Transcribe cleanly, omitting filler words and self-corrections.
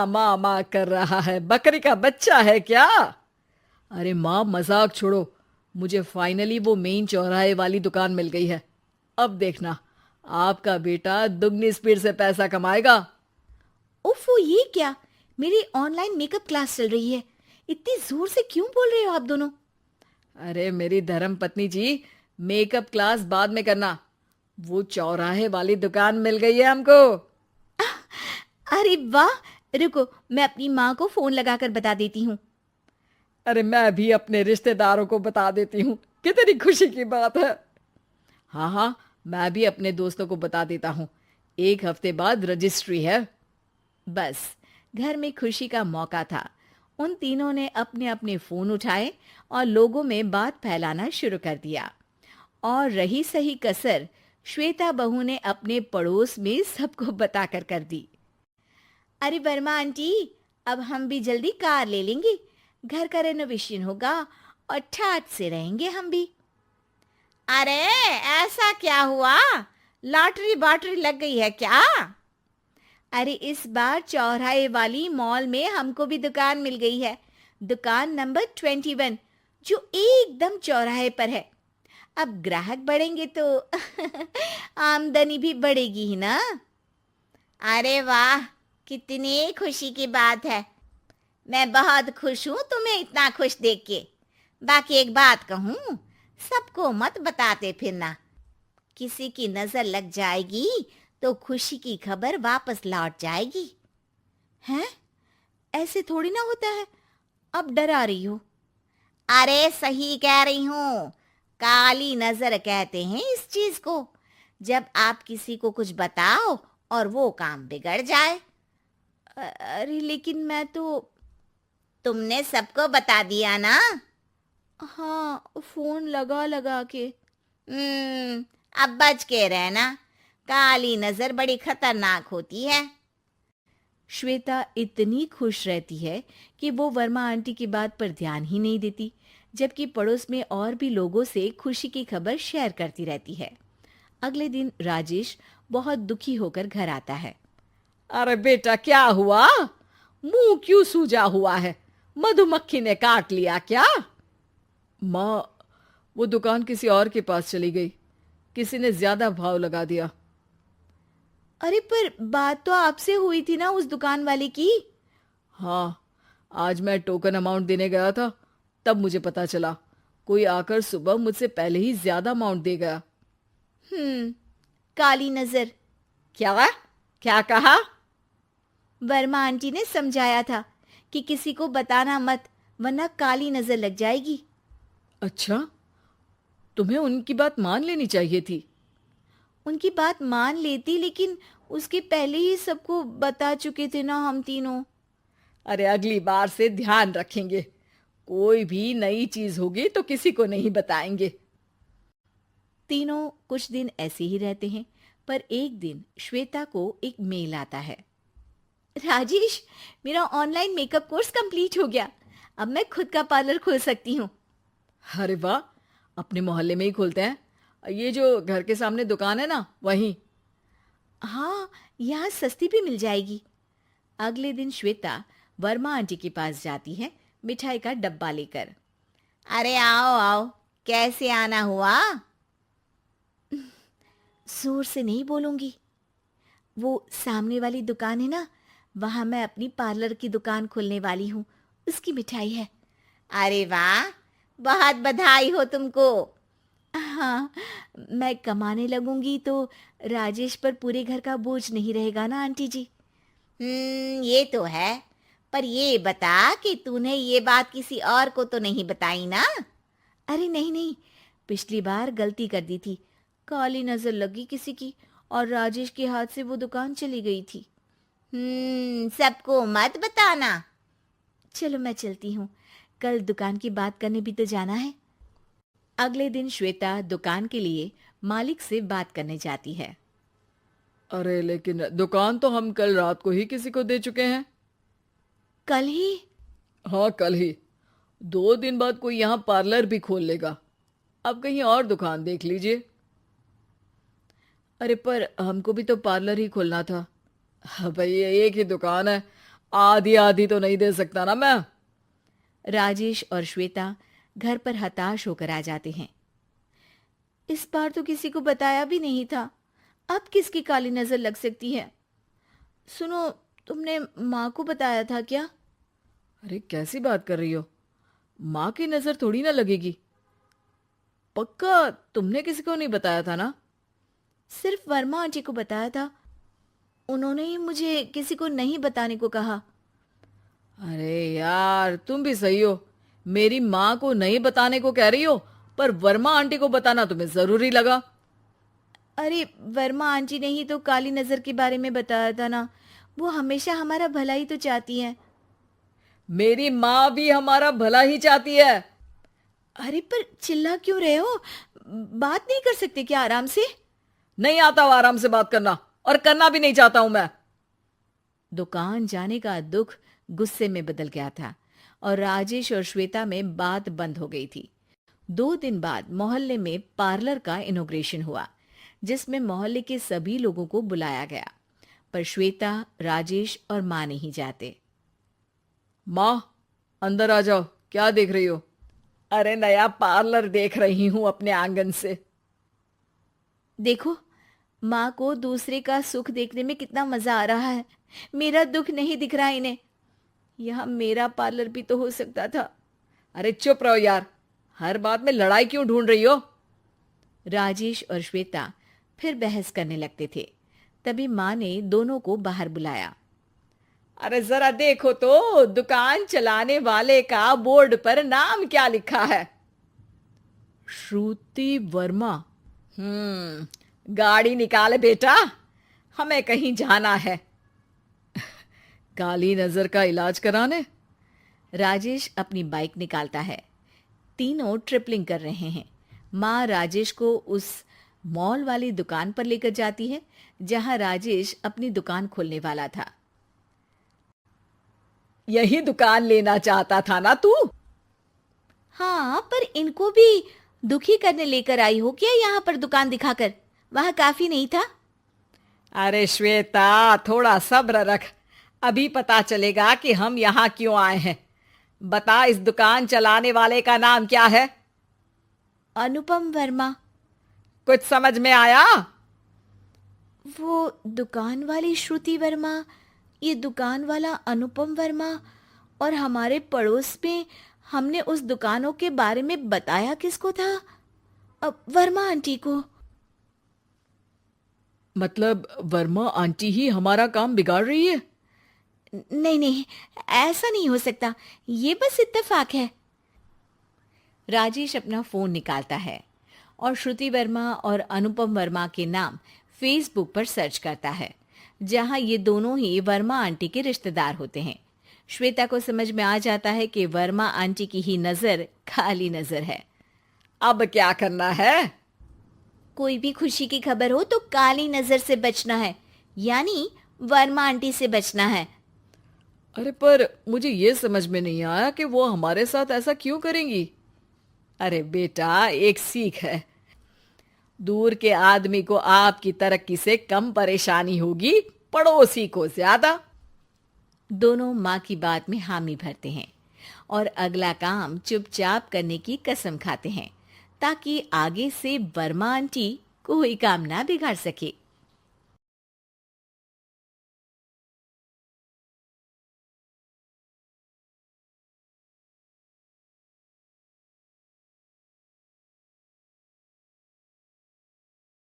माँ माँ कर रहा है, बकरी का बच्चा है क्या? अरे माँ, मजाक छोड़ो। मुझे फाइनली वो मेन चौराहे वाली दुकान मिल गई है। अब देखना, आपका बेटा दुगनी स्पीड से पैसा कमाएगा। उफ़, ये क्या? मेरी ऑनलाइन मेकअप क्लास चल रही है। इतनी जोर से क्यों बोल रहे हो आप दोनों? अरे मेरी धर्म पत्नी जी, मेकअप क्लास बाद में करना। वो चौराहे वाली दुकान मिल गई है हमको। अरे वाह! रुको, मैं अपनी माँ को फोन लगाकर बता देती हूँ। अरे मैं भी अपने रिश्तेदारों को बता देती हूँ। कितनी खुशी की बात है। हाँ हाँ, मैं भी अपने दोस्तों को बता देता हूँ। 1 हफ्ते बाद रजिस्ट्री है। बस, घर में खुशी का मौका था। उन तीनों ने अपने अपने फोन उठाए और लोगों में बात फैलाना शुरू कर दिया। और रही सही कसर, श्वेता बहू ने अपने पड़ोस में सबको बताकर कर दी। अरे वर्मा आंटी, अब हम भी जल्दी कार ले लेंगे। घर का रेनोवेशन होगा और ठाट से रहेंगे हम भी। अरे, ऐसा क्या हुआ? लॉटरी बाटरी लग गई है क्या? अरे, इस बार चौराहे वाली मॉल में हमको भी दुकान मिल गई है। दुकान नंबर 21, जो एकदम चौराहे पर है। अब ग्राहक बढ़ेंगे तो आमदनी भी बढ़ेगी ही ना। अरे वाह, कितनी खुशी की बात है। मैं बहुत खुश हूँ तुम्हें इतना खुश देख के। बाकी एक बात कहूँ, सबको मत बताते फिरना। किसी की नजर लग जाएगी तो खुशी की खबर वापस लौट जाएगी। हैं? ऐसे थोड़ी ना होता है। अब डरा रही हो। अरे सही कह रही हूँ। काली नजर कहते हैं इस चीज को, जब आप किसी को कुछ बताओ और वो काम बिगड़ जाए। अरे लेकिन मैं तो। तुमने सबको बता दिया ना? हाँ, फोन लगा लगा के। अब बच के रहना। काली नजर बड़ी खतरनाक होती है। श्वेता इतनी खुश रहती है कि वो वर्मा आंटी की बात पर ध्यान ही नहीं देती, जबकि पड़ोस में और भी लोगों से खुशी की खबर शेयर करती रहती है। अगले दिन राजेश बहुत दुखी होकर घर आता है। अरे बेटा, क्या हुआ? मुंह क्यों सूजा हुआ है? मधुमक्खी ने काट लिया क्या? माँ, वो दुकान किसी और के पास चली गई। किसी ने ज्यादा भाव लगा दिया। अरे पर बात तो आपसे हुई थी ना उस दुकान वाले की। हाँ, आज मैं टोकन अमाउंट देने गया था, तब मुझे पता चला। कोई आकर सुबह मुझसे पहले ही ज्यादा अमाउंट दे गया। हम्म, काली नजर। क्या? क्या कहा? वर्मा आंटी ने समझाया था कि किसी को बताना मत, वरना काली नजर लग जाएगी। अच्छा, तुम्हें उनकी बात मान लेनी चाहिए थी। उनकी बात मान लेती, लेकिन उसके पहले ही सबको बता चुके थे ना हम तीनों। अरे अगली बार से ध्यान रखेंगे। कोई भी नई चीज होगी तो किसी को नहीं बताएंगे। तीनों कुछ दिन ऐसे ही रहते हैं, पर एक दिन श्वेता को एक मेल आता है। राजेश, मेरा ऑनलाइन मेकअप कोर्स कंप्लीट हो गया। अब मैं खुद का पार्लर खोल सकती हूँ। अरे वाह, अपने मोहल्ले में ही खोलते हैं। ये जो घर के सामने दुकान है ना, वहीं। हाँ, यहाँ सस्ती भी मिल जाएगी। अगले दिन श्वेता वर्मा आंटी के पास जाती है, मिठाई का डब्बा लेकर। अरे आओ आओ, कैसे आना हुआ? जोर से नहीं बोलूंगी। वो सामने वाली दुकान है ना, वहां मैं अपनी पार्लर की दुकान खोलने वाली हूँ। उसकी मिठाई है। अरे वाह, बहुत बधाई हो तुमको। हाँ, मैं कमाने लगूंगी तो राजेश पर पूरे घर का बोझ नहीं रहेगा ना आंटी जी। ये तो है। पर ये बता कि तूने ये बात किसी और को तो नहीं बताई ना? अरे नहीं नहीं, पिछली बार गलती कर दी थी। काली नजर लगी किसी की और राजेश के हाथ से वो दुकान चली गई थी। सबको मत बताना। चलो मैं चलती हूँ, कल दुकान की बात करने भी तो जाना है। अगले दिन श्वेता दुकान के लिए मालिक से बात करने जाती है। अरे लेकिन दुकान तो हम कल रात को ही किसी को दे चुके हैं। कल ही? हाँ, कल ही। 2 दिन बाद कोई यहाँ पार्लर भी खोल लेगा। अब कहीं और दुकान देख लीजिए। अरे पर हमको भी तो पार्लर ही खोलना था। हाँ भाई, एक ही दुकान है। आधी आधी तो नहीं दे सकता ना मैं। राजेश और श्वेता घर पर हताश होकर आ जाते हैं। इस बार तो किसी को बताया भी नहीं था, अब किसकी काली नजर लग सकती है? सुनो, तुमने माँ को बताया था क्या? अरे कैसी बात कर रही हो, माँ की नजर थोड़ी ना लगेगी। पक्का तुमने किसी को नहीं बताया था ना? सिर्फ वर्मा आंटी को बताया था, उन्होंने ही मुझे किसी को नहीं बताने को कहा। अरे यार तुम भी सही हो, मेरी माँ को नहीं बताने को कह रही हो, पर वर्मा आंटी को बताना तुम्हें जरूरी लगा। अरे वर्मा आंटी ने ही तो काली नजर के बारे में बताया था ना, वो हमेशा हमारा भला ही तो चाहती है। मेरी माँ भी हमारा भला ही चाहती है। अरे पर चिल्ला क्यों रहे हो? बात नहीं कर सकते क्या आराम से? नहीं आता वो आराम से बात करना, और करना भी नहीं चाहता हूं मैं। दुकान जाने का दुख गुस्से में बदल गया था और राजेश और श्वेता में बात बंद हो गई थी। 2 दिन बाद मोहल्ले में पार्लर का इनॉग्रेशन हुआ, जिसमें मोहल्ले के सभी लोगों को बुलाया गया, पर श्वेता, राजेश और माँ नहीं जाते। माँ अंदर आ जाओ, क्या देख रही हो? अरे नया पार्लर देख रही हूं अपने आंगन से। देखो, माँ को दूसरे का सुख देखने में कितना मजा आ रहा है, मेरा दुख नहीं दिख रहा इन्हें। यहाँ मेरा पार्लर भी तो हो सकता था। अरे चुप रहो यार, हर बात में लड़ाई क्यों ढूंढ रही हो? राजेश और श्वेता फिर बहस करने लगते थे। तभी माँ ने दोनों को बाहर बुलाया। अरे जरा देखो तो दुकान चलाने वाले का बोर्ड पर नाम क्या लिखा है? श्रुति वर्मा। गाड़ी निकाले बेटा, हमें कहीं जाना है। काली नजर का इलाज कराने? राजेश अपनी बाइक निकालता है। तीनों ट्रिपलिंग कर रहे हैं। माँ राजेश को उस मॉल वाली दुकान पर लेकर जाती है जहां राजेश अपनी दुकान खोलने वाला था। यही दुकान लेना चाहता था ना तू? हाँ, पर इनको भी दुखी करने लेकर आई हो क्या यहाँ पर दुकान दिखाकर? वहां काफी नहीं था? अरे श्वेता थोड़ा सब्र रख, अभी पता चलेगा कि हम यहाँ क्यों आए हैं। बता, इस दुकान चलाने वाले का नाम क्या है? अनुपम वर्मा। कुछ समझ में आया? वो दुकान वाली श्रुति वर्मा, ये दुकान वाला अनुपम वर्मा, और हमारे पड़ोस में हमने उस दुकानों के बारे में बताया किसको था? अब वर्मा आंटी को। मतलब वर्मा आंटी ही हमारा काम बिगाड़ रही है? नहीं नहीं, ऐसा नहीं हो सकता, ये बस इत्तेफाक है। राजेश अपना फोन निकालता है और श्रुति वर्मा और अनुपम वर्मा के नाम फेसबुक पर सर्च करता है, जहां ये दोनों ही वर्मा आंटी के रिश्तेदार होते हैं। श्वेता को समझ में आ जाता है कि वर्मा आंटी की ही नजर खाली नजर है। अब क्या करना है? कोई भी खुशी की खबर हो तो काली नजर से बचना है, यानी वर्मा आंटी से बचना है। अरे पर मुझे ये समझ में नहीं आया कि वो हमारे साथ ऐसा क्यों करेंगी। अरे बेटा, एक सीख है, दूर के आदमी को आपकी तरक्की से कम परेशानी होगी, पड़ोसी को ज्यादा। दोनों माँ की बात में हामी भरते हैं और अगला काम चुपचाप करने की कसम खाते हैं, ताकि आगे से वर्मा आंटी कोई काम ना बिगाड़ सके।